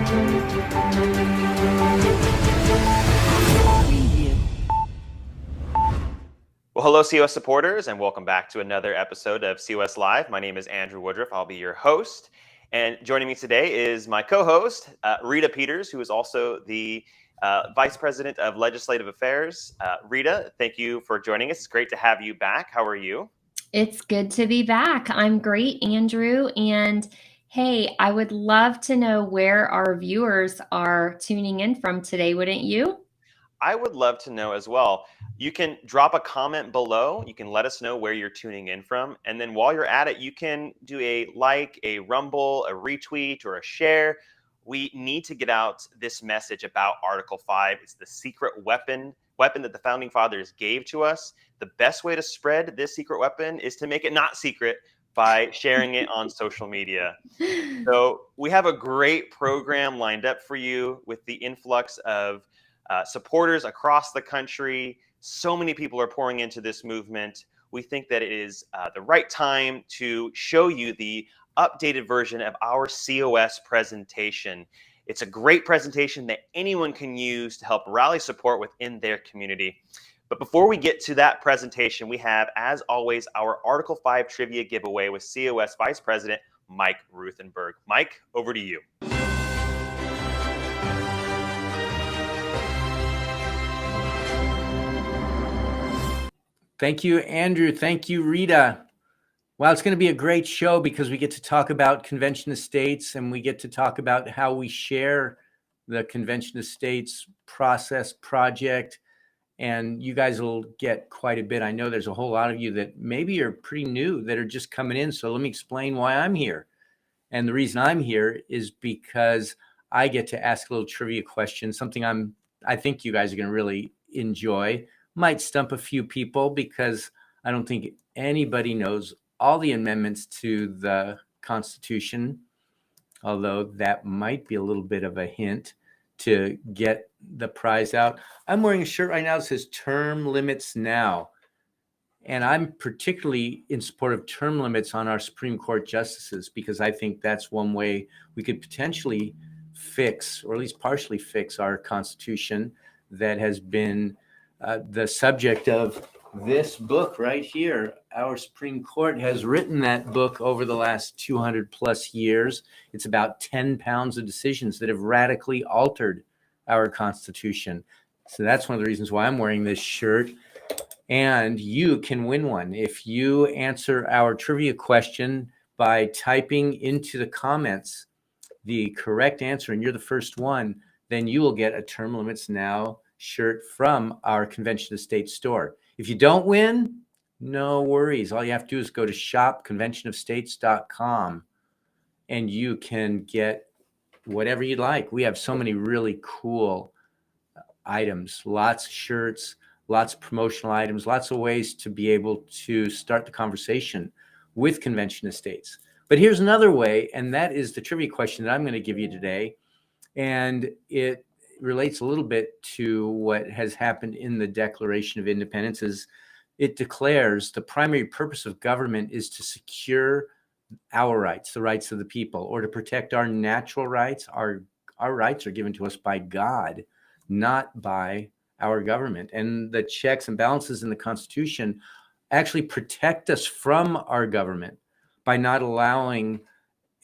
Well, hello, COS supporters, and welcome back to another episode of COS Live. My name is Andrew Woodruff. I'll be your host. And joining me today is my co host, Rita Peters, who is also the Vice President of Legislative Affairs. Rita, thank you for joining us. It's great to have you back. How are you? It's good to be back. I'm great, Andrew. And hey, I would love to know where our viewers are tuning in from today, wouldn't you? I would love to know as well. You can drop a comment below. You can let us know where you're tuning in from. And then while you're at it, you can do a like, a rumble, a retweet, or a share. We need to get out this message about Article 5. It's the secret weapon that the founding fathers gave to us. The best way to spread this secret weapon is to make it not secret by sharing it on social media. So we have a great program lined up for you with the influx of supporters across the country. So many people are pouring into this movement. We think that it is the right time to show you the updated version of our COS presentation. It's a great presentation that anyone can use to help rally support within their community. But before we get to that presentation, we have, as always, our Article 5 trivia giveaway with COS Vice President Mike Ruthenberg. Mike, over to you. Thank you, Andrew. Thank you, Rita. Well, it's going to be a great show because we get to talk about Convention of States and we get to talk about how we share the Convention of States process project. And you guys will get quite a bit. I know there's a whole lot of you that maybe are pretty new that are just coming in. So let me explain why I'm here. And the reason I'm here is because I get to ask a little trivia question, something I think you guys are going to really enjoy. Might stump a few people because I don't think anybody knows all the amendments to the Constitution, although that might be a little bit of a hint to get the prize out. I'm wearing a shirt right now that says term limits now. And I'm particularly in support of term limits on our Supreme Court justices because I think that's one way we could potentially fix, or at least partially fix, our Constitution that has been the subject of this book right here. Our Supreme Court has written that book over the last 200 plus years. It's about 10 pounds of decisions that have radically altered our Constitution. So that's one of the reasons why I'm wearing this shirt. And you can win one if you answer our trivia question by typing into the comments the correct answer, and you're the first one, then you will get a Term Limits Now shirt from our Convention of States store. If you don't win, no worries. All you have to do is go to shopconventionofstates.com and you can get whatever you'd like. We have so many really cool items, lots of shirts, lots of promotional items, lots of ways to be able to start the conversation with Convention of States. But here's another way, and that is the trivia question that I'm going to give you today. And it relates a little bit to what has happened in the Declaration of Independence. Is it declares the primary purpose of government is to secure our rights, the rights of the people, or to protect our natural rights. Our rights are given to us by God, not by our government. And the checks and balances in the Constitution actually protect us from our government by not allowing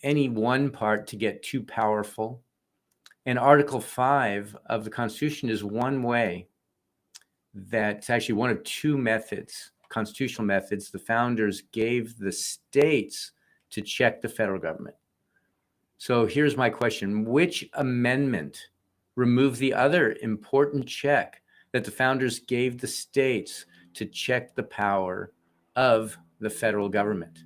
any one part to get too powerful. And Article 5 of the Constitution is one way, that's actually one of two methods, constitutional methods, the founders gave the states to check the federal government. So here's my question. Which amendment removed the other important check that the founders gave the states to check the power of the federal government?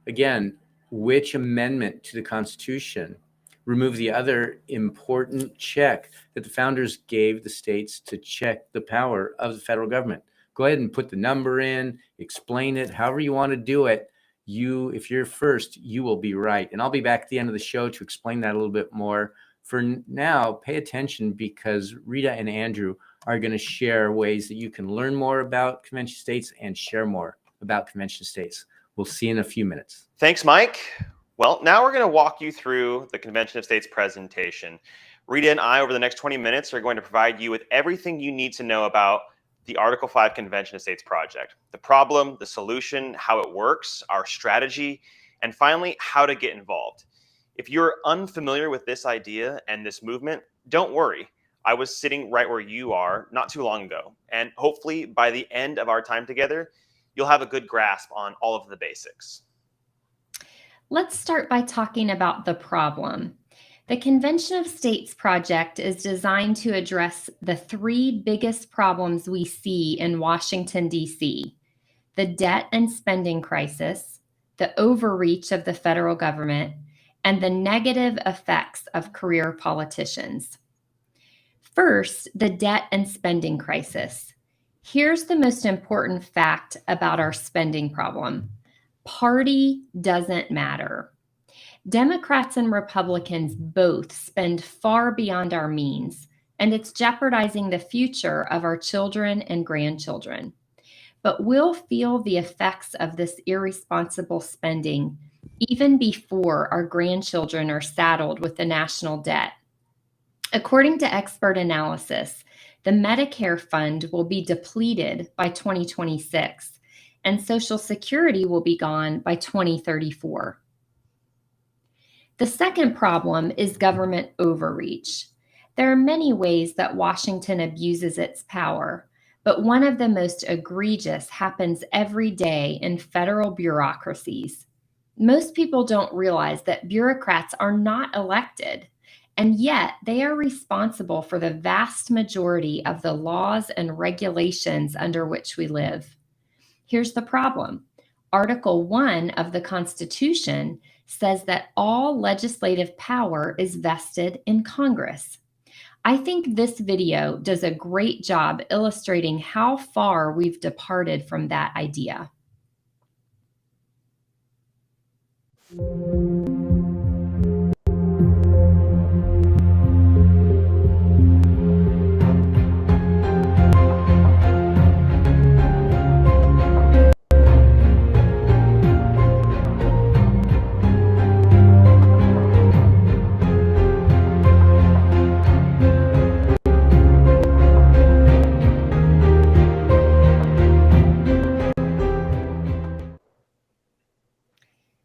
Again, which amendment to the Constitution removed the other important check that the founders gave the states to check the power of the federal government? Go ahead and put the number in, explain it, however you want to do it. If you're first, you will be right. And I'll be back at the end of the show to explain that a little bit more. For now, pay attention because Rita and Andrew are going to share ways that you can learn more about Convention of States and share more about Convention of States. We'll see you in a few minutes. Thanks, Mike. Well, now we're going to walk you through the Convention of States presentation. Rita and I, over the next 20 minutes, are going to provide you with everything you need to know about the Article 5 Convention of States project, the problem, the solution, how it works, our strategy, and finally, how to get involved. If you're unfamiliar with this idea and this movement, don't worry. I was sitting right where you are not too long ago, and hopefully by the end of our time together, you'll have a good grasp on all of the basics. Let's start by talking about the problem. The Convention of States project is designed to address the three biggest problems we see in Washington, D.C. the debt and spending crisis, the overreach of the federal government, and the negative effects of career politicians. First, the debt and spending crisis. Here's the most important fact about our spending problem. Party doesn't matter. Democrats and Republicans both spend far beyond our means, and it's jeopardizing the future of our children and grandchildren. But we'll feel the effects of this irresponsible spending even before our grandchildren are saddled with the national debt. According to expert analysis, the Medicare fund will be depleted by 2026, and Social Security will be gone by 2034. The second problem is government overreach. There are many ways that Washington abuses its power, but one of the most egregious happens every day in federal bureaucracies. Most people don't realize that bureaucrats are not elected, and yet they are responsible for the vast majority of the laws and regulations under which we live. Here's the problem. Article 1 of the Constitution says that all legislative power is vested in Congress. I think this video does a great job illustrating how far we've departed from that idea.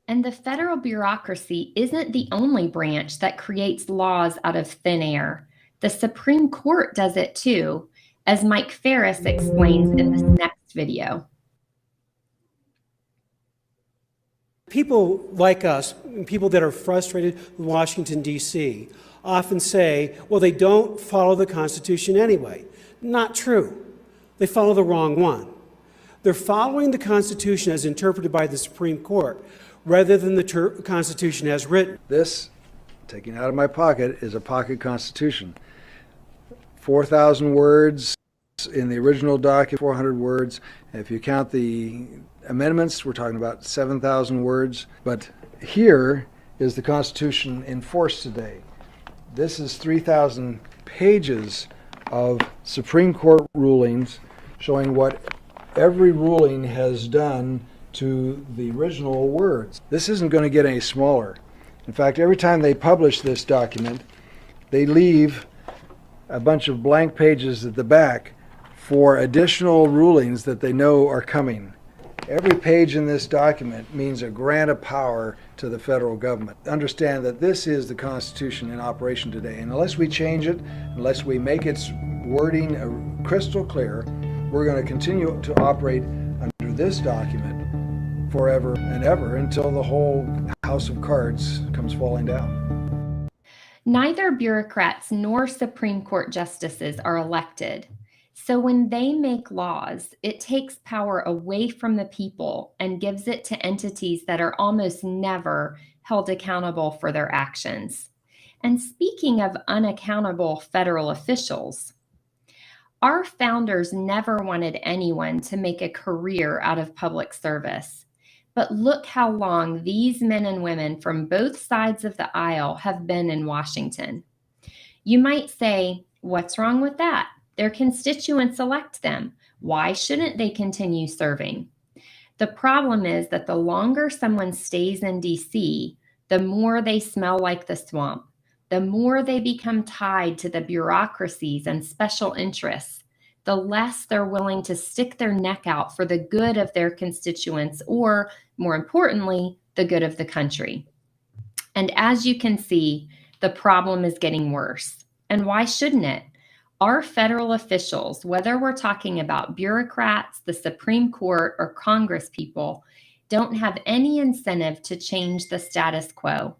And the federal bureaucracy isn't the only branch that creates laws out of thin air. The Supreme Court does it too, as Mike Ferris explains in this next video. People like us, people that are frustrated with Washington, D.C., often say, well, they don't follow the Constitution anyway. Not true. They follow the wrong one. They're following the Constitution as interpreted by the Supreme Court, rather than the Constitution as written. This, taking out of my pocket, is a pocket Constitution. 4,000 words in the original document, 400 words. If you count the amendments, we're talking about 7,000 words. But here is the Constitution in force today. This is 3,000 pages of Supreme Court rulings showing what every ruling has done to the original words. This isn't going to get any smaller. In fact, every time they publish this document, they leave a bunch of blank pages at the back for additional rulings that they know are coming. Every page in this document means a grant of power to the federal government. Understand that this is the Constitution in operation today, and unless we change it, unless we make its wording crystal clear, we're going to continue to operate under this document forever and ever until the whole house of cards comes falling down. Neither bureaucrats nor Supreme Court justices are elected. So when they make laws, it takes power away from the people and gives it to entities that are almost never held accountable for their actions. And speaking of unaccountable federal officials, our founders never wanted anyone to make a career out of public service. But look how long these men and women from both sides of the aisle have been in Washington. You might say, what's wrong with that? Their constituents elect them. Why shouldn't they continue serving? The problem is that the longer someone stays in DC, the more they smell like the swamp, the more they become tied to the bureaucracies and special interests, the less they're willing to stick their neck out for the good of their constituents or, more importantly, the good of the country. And as you can see, the problem is getting worse. And why shouldn't it? Our federal officials, whether we're talking about bureaucrats, the Supreme Court, or Congress people, don't have any incentive to change the status quo.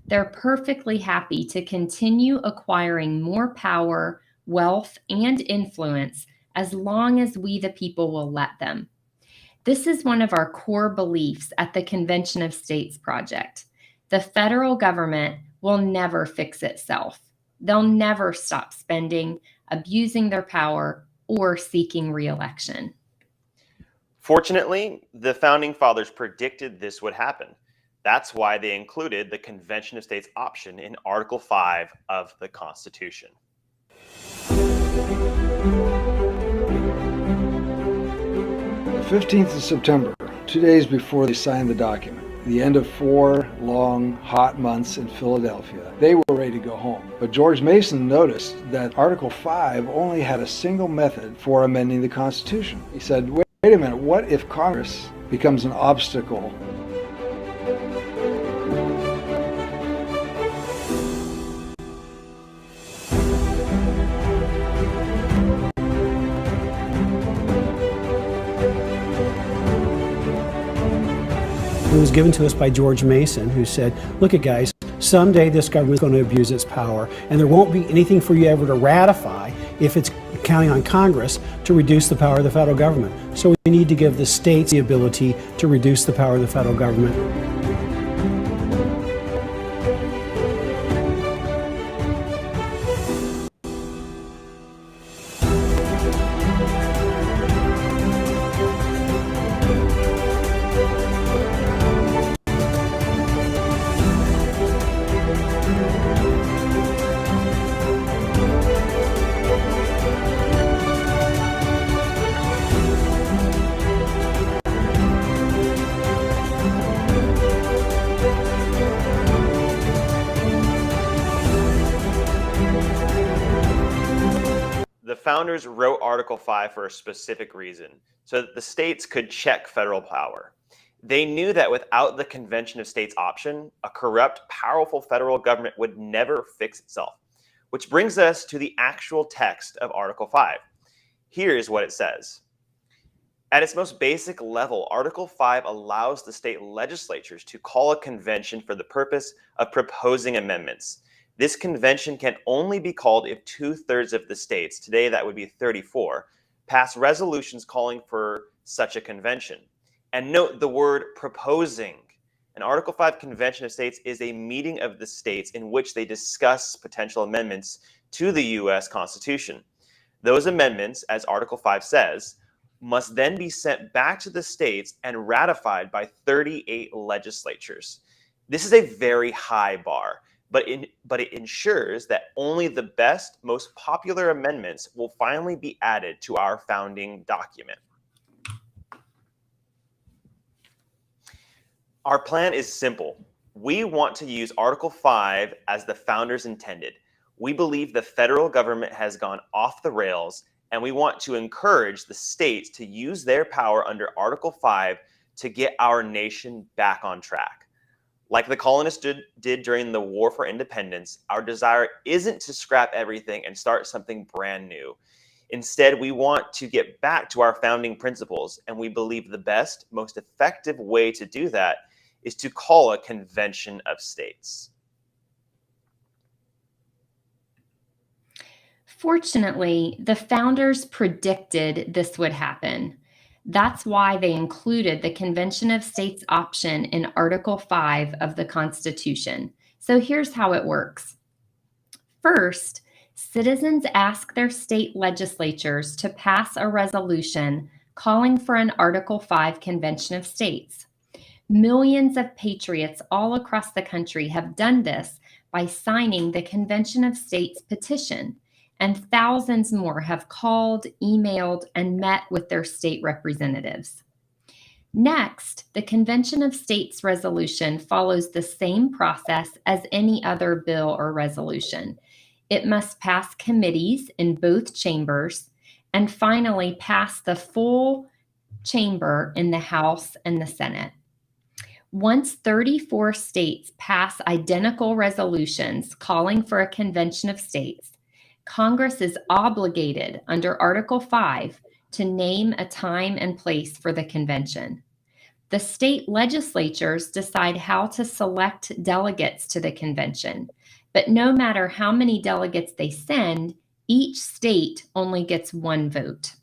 They're perfectly happy to continue acquiring more power, wealth, and influence as long as we, the people, will let them. This is one of our core beliefs at the Convention of States Project. The federal government will never fix itself. They'll never stop spending, abusing their power, or seeking re-election. Fortunately, the Founding Fathers predicted this would happen. That's why they included the Convention of States option in Article 5 of the Constitution. The 15th of September, 2 days before they signed the document, the end of 4 long, hot months in Philadelphia, they were ready to go home. But George Mason noticed that Article 5 only had a single method for amending the Constitution. He said, wait a minute, what if Congress becomes an obstacle? It was given to us by George Mason, who said, look at guys, someday this government's going to abuse its power, and there won't be anything for you ever to ratify if it's counting on Congress to reduce the power of the federal government. So we need to give the states the ability to reduce the power of the federal government. The founders wrote Article 5 for a specific reason, so that the states could check federal power. They knew that without the Convention of States option, a corrupt, powerful federal government would never fix itself. Which brings us to the actual text of Article 5. Here's what it says. At its most basic level, Article 5 allows the state legislatures to call a convention for the purpose of proposing amendments. This convention can only be called if 2/3 of the states, today that would be 34, pass resolutions calling for such a convention. And note the word proposing. An Article 5 Convention of States is a meeting of the states in which they discuss potential amendments to the U.S. Constitution. Those amendments, as Article 5 says, must then be sent back to the states and ratified by 38 legislatures. This is a very high bar. But it ensures that only the best, most popular amendments will finally be added to our founding document. Our plan is simple. We want to use Article 5 as the founders intended. We believe the federal government has gone off the rails, and we want to encourage the states to use their power under Article 5 to get our nation back on track. Like the colonists did during the War for Independence, our desire isn't to scrap everything and start something brand new. Instead, we want to get back to our founding principles, and we believe the best, most effective way to do that is to call a convention of states. Fortunately, the founders predicted this would happen. That's why they included the Convention of States option in Article 5 of the Constitution. So here's how it works. First, citizens ask their state legislatures to pass a resolution calling for an Article 5 Convention of States. Millions of patriots all across the country have done this by signing the Convention of States petition, and thousands more have called, emailed, and met with their state representatives. Next, the Convention of States resolution follows the same process as any other bill or resolution. It must pass committees in both chambers and finally pass the full chamber in the House and the Senate. Once 34 states pass identical resolutions calling for a convention of states, Congress is obligated under Article 5 to name a time and place for the convention. The state legislatures decide how to select delegates to the convention, but no matter how many delegates they send, each state only gets one vote.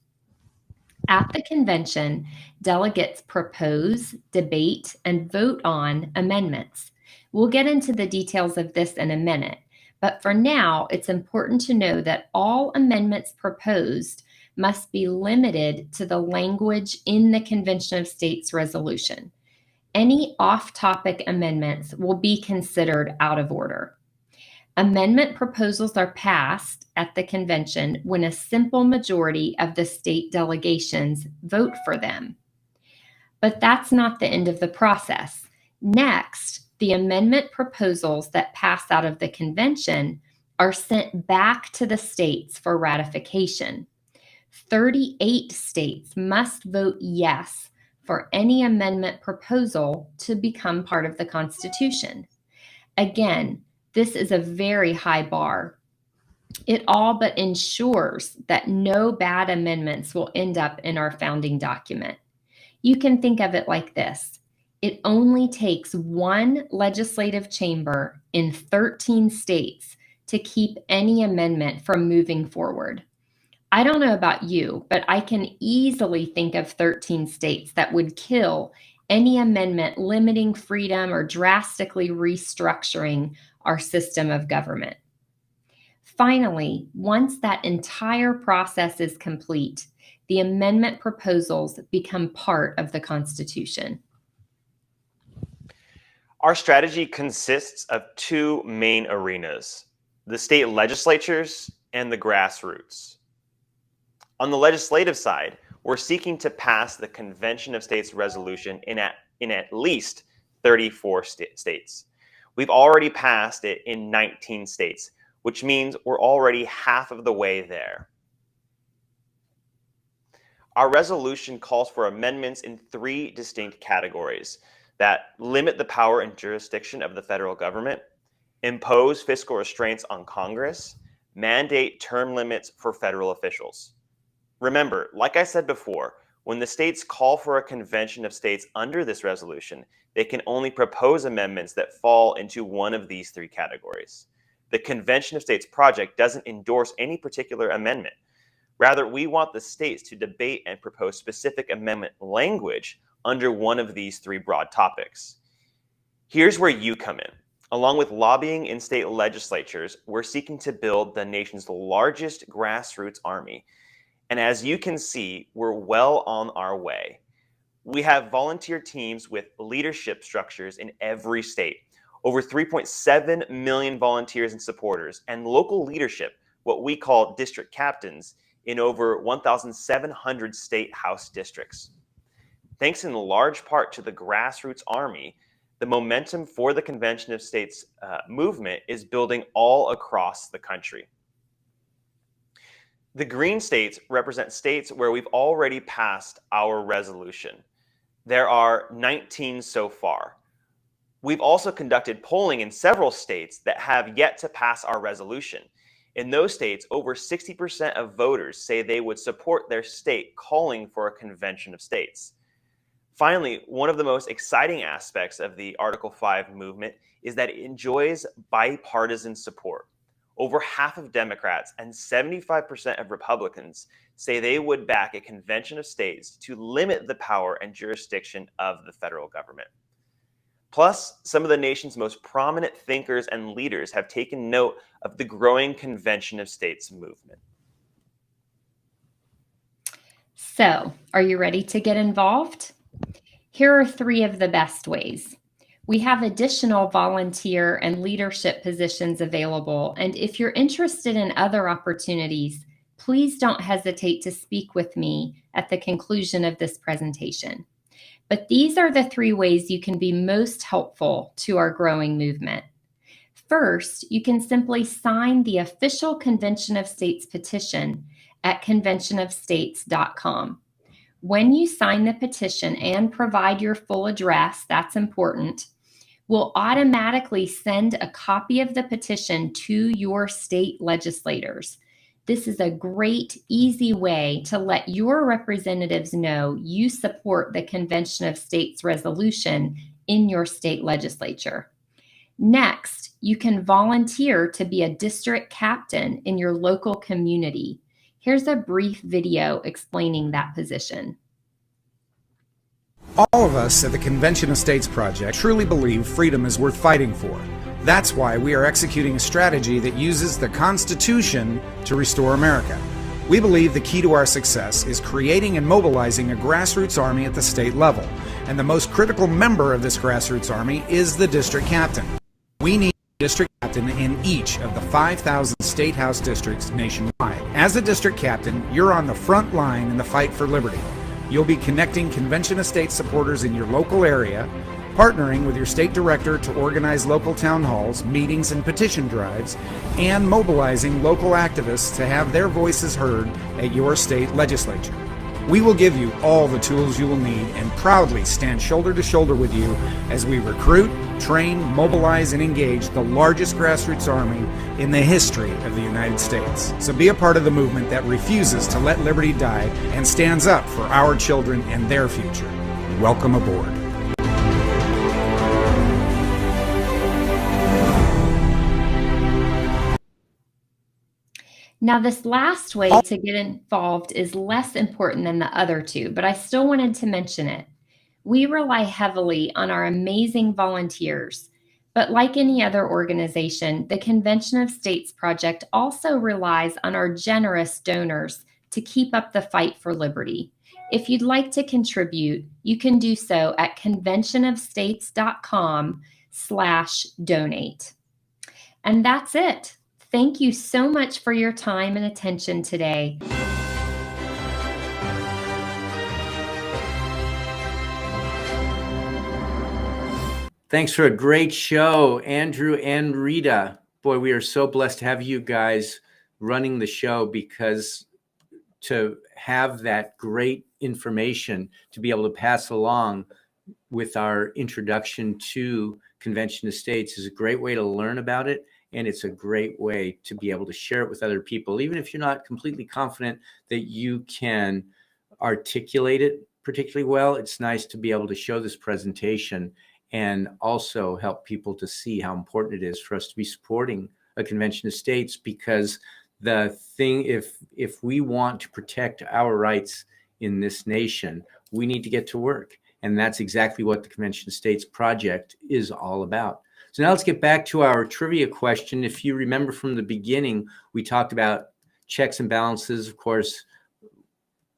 At the convention, delegates propose, debate, and vote on amendments. We'll get into the details of this in a minute, but for now, it's important to know that all amendments proposed must be limited to the language in the Convention of States resolution. Any off-topic amendments will be considered out of order. Amendment proposals are passed at the convention when a simple majority of the state delegations vote for them. But that's not the end of the process. Next, the amendment proposals that pass out of the convention are sent back to the states for ratification. 38 states must vote yes for any amendment proposal to become part of the Constitution. Again, this is a very high bar. It all but ensures that no bad amendments will end up in our founding document. You can think of it like this. It only takes one legislative chamber in 13 states to keep any amendment from moving forward. I don't know about you, but I can easily think of 13 states that would kill any amendment limiting freedom or drastically restructuring our system of government. Finally, once that entire process is complete, the amendment proposals become part of the Constitution. Our strategy consists of two main arenas, the state legislatures and the grassroots. On the legislative side, we're seeking to pass the Convention of States resolution in at least 34 states. We've already passed it in 19 states, which means we're already half of the way there. Our resolution calls for amendments in three distinct categories that limit the power and jurisdiction of the federal government, impose fiscal restraints on Congress, mandate term limits for federal officials. Remember, like I said before, when the states call for a convention of states under this resolution, they can only propose amendments that fall into one of these three categories. The Convention of States project doesn't endorse any particular amendment. Rather, we want the states to debate and propose specific amendment language under one of these three broad topics. Here's where you come in. Along with lobbying in state legislatures, we're seeking to build the nation's largest grassroots army. And as you can see, we're well on our way. We have volunteer teams with leadership structures in every state, over 3.7 million volunteers and supporters, and local leadership, what we call district captains, in over 1,700 state house districts. Thanks in large part to the grassroots army, the momentum for the Convention of States movement is building all across the country. The green states represent states where we've already passed our resolution. There are 19 so far. We've also conducted polling in several states that have yet to pass our resolution. In those states, over 60% of voters say they would support their state calling for a convention of states. Finally, one of the most exciting aspects of the Article 5 movement is that it enjoys bipartisan support. Over half of Democrats and 75% of Republicans say they would back a convention of states to limit the power and jurisdiction of the federal government. Plus, some of the nation's most prominent thinkers and leaders have taken note of the growing Convention of States movement. So, are you ready to get involved? Here are three of the best ways. We have additional volunteer and leadership positions available, and if you're interested in other opportunities, please don't hesitate to speak with me at the conclusion of this presentation. but these are the 3 ways you can be most helpful to our growing movement. First, you can simply sign the official Convention of States petition at conventionofstates.com. When you sign the petition and provide your full address, that's important, we'll automatically send a copy of the petition to your state legislators. This is a great, easy way to let your representatives know you support the Convention of States resolution in your state legislature. Next, you can volunteer to be a district captain in your local community. Here's a brief video explaining that position. All of us at the Convention of States Project truly believe freedom is worth fighting for. That's why we are executing a strategy that uses the Constitution to restore America. We believe the key to our success is creating and mobilizing a grassroots army at the state level, and the most critical member of this grassroots army is the district captain. We need a district captain in each of the 5,000 state house districts nationwide. As a district captain, you're on the front line in the fight for liberty. You'll be connecting Convention of States supporters in your local area, partnering with your state director to organize local town halls, meetings, and petition drives, and mobilizing local activists to have their voices heard at your state legislature. We will give you all the tools you will need and proudly stand shoulder to shoulder with you as we recruit, train, mobilize, and engage the largest grassroots army in the history of the United States. So be a part of the movement that refuses to let liberty die and stands up for our children and their future. Welcome aboard. Now, this last way to get involved is less important than the other 2, but I still wanted to mention it. We rely heavily on our amazing volunteers, but like any other organization, the Convention of States Project also relies on our generous donors to keep up the fight for liberty. If you'd like to contribute, you can do so at conventionofstates.com/donate. And that's it. Thank you so much for your time and attention today. Thanks for a great show, Andrew and Rita. Boy, we are so blessed to have you guys running the show, because to have that great information to be able to pass along with our introduction to Convention of States is a great way to learn about it. And it's a great way to be able to share it with other people, even if you're not completely confident that you can articulate it particularly well. It's nice to be able to show this presentation and also help people to see how important it is for us to be supporting a Convention of States, because the thing, if we want to protect our rights in this nation, we need to get to work. And that's exactly what the Convention of States Project is all about. So now let's get back to our trivia question. If you remember from the beginning, we talked about checks and balances. Of course,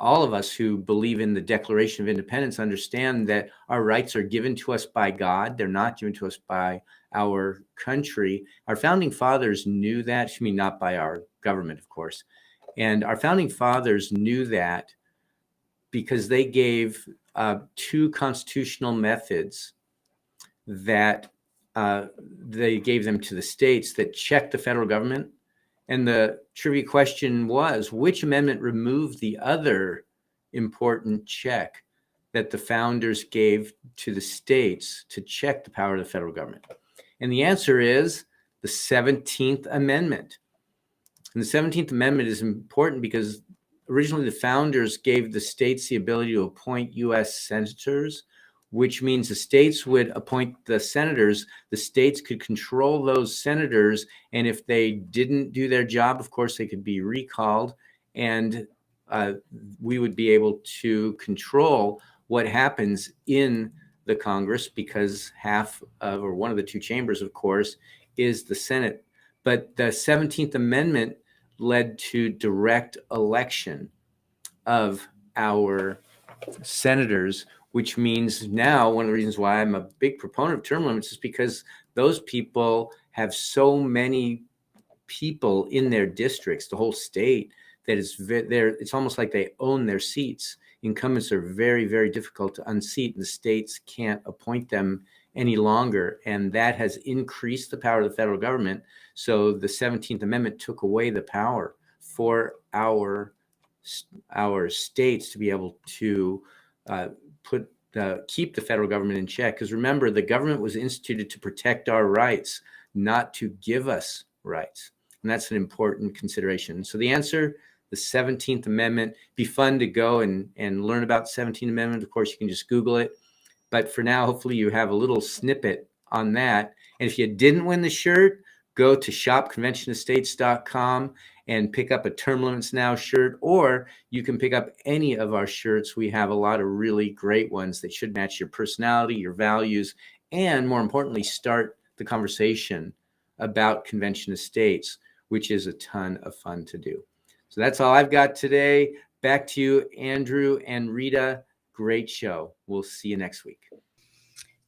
all of us who believe in the Declaration of Independence understand that our rights are given to us by God. They're not given to us by our country. Our founding fathers knew that. I mean, not by our government, of course. And our founding fathers knew that because they gave 2 constitutional methods that they gave them to the states that checked the federal government. And the trivia question was, which amendment removed the other important check that the founders gave to the states to check the power of the federal government? And the answer is the 17th Amendment. And the 17th Amendment is important because originally the founders gave the states the ability to appoint U.S. senators, which means the states would appoint the senators. The states could control those senators. And if they didn't do their job, of course, they could be recalled. And we would be able to control what happens in the Congress, because half of, or one of the 2 chambers, of course, is the Senate. But the 17th Amendment led to direct election of our senators, which means now one of the reasons why I'm a big proponent of term limits is because those people have so many people in their districts, the whole state, that is there. It's almost like they own their seats incumbents are very, very difficult to unseat, and the states can't appoint them any longer. And that has increased the power of the federal government. So the 17th Amendment took away the power for our states to be able to keep the federal government in check. Because remember, the government was instituted to protect our rights, not to give us rights. And that's an important consideration. So the answer, the 17th Amendment, be fun to go and learn about the 17th Amendment. Of course, you can just Google it. But for now, hopefully you have a little snippet on that. And if you didn't win the shirt, go to shopconventionofstates.com and pick up a Term Limits Now shirt, or you can pick up any of our shirts. We have a lot of really great ones that should match your personality, your values, and more importantly, start the conversation about Convention of States, which is a ton of fun to do. So that's all I've got today. Back to you, Andrew and Rita. Great show. We'll see you next week.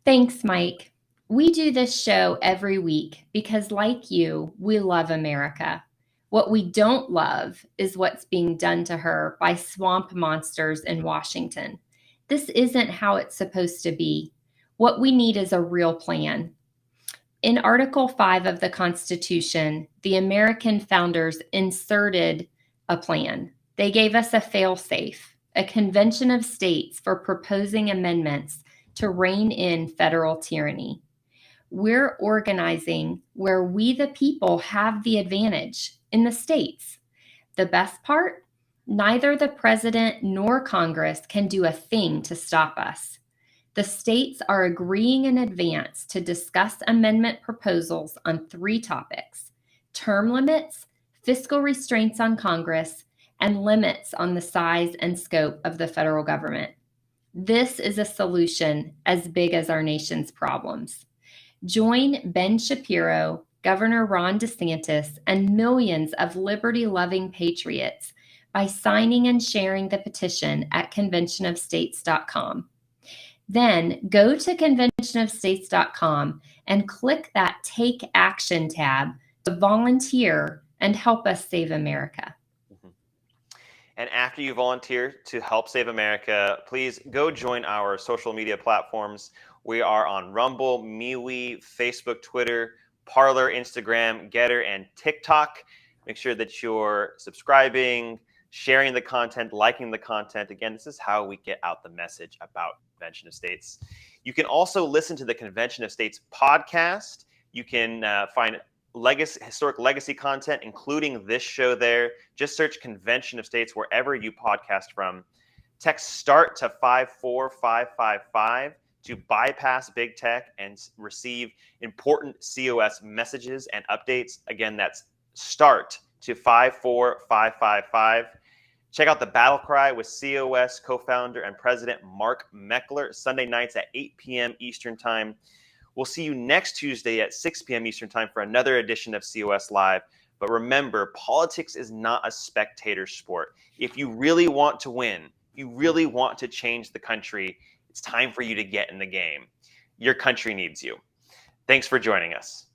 Thanks, Mike. We do this show every week because, like you, we love America. What we don't love is what's being done to her by swamp monsters in Washington. This isn't how it's supposed to be. What we need is a real plan. In Article 5 of the Constitution, the American founders inserted a plan. They gave us a fail-safe, a convention of states for proposing amendments to rein in federal tyranny. We're organizing where we, the people, have the advantage in the states. The best part? Neither the president nor Congress can do a thing to stop us. The states are agreeing in advance to discuss amendment proposals on 3 topics: term limits, fiscal restraints on Congress, and limits on the size and scope of the federal government. This is a solution as big as our nation's problems. Join Ben Shapiro, Governor Ron DeSantis, and millions of liberty-loving patriots by signing and sharing the petition at conventionofstates.com. Then go to conventionofstates.com and click that Take Action tab to volunteer and help us save America. And after you volunteer to help save America, please go join our social media platforms. We are on Rumble, MeWe, Facebook, Twitter, Parler, Instagram, Getter, and TikTok. Make sure that you're subscribing, sharing the content, liking the content. Again, this is how we get out the message about Convention of States. You can also listen to the Convention of States podcast. You can find historic legacy content, including this show there. Just search Convention of States wherever you podcast from. Text START to 54555 to bypass big tech and receive important COS messages and updates. Again, that's START to 54555. Check out the Battle Cry with COS co-founder and president Mark Meckler, Sunday nights at 8 p.m. Eastern Time. We'll see you next Tuesday at 6 p.m. Eastern Time for another edition of COS Live. But remember, politics is not a spectator sport. If you really want to win, you really want to change the country, it's time for you to get in the game. Your country needs you. Thanks for joining us.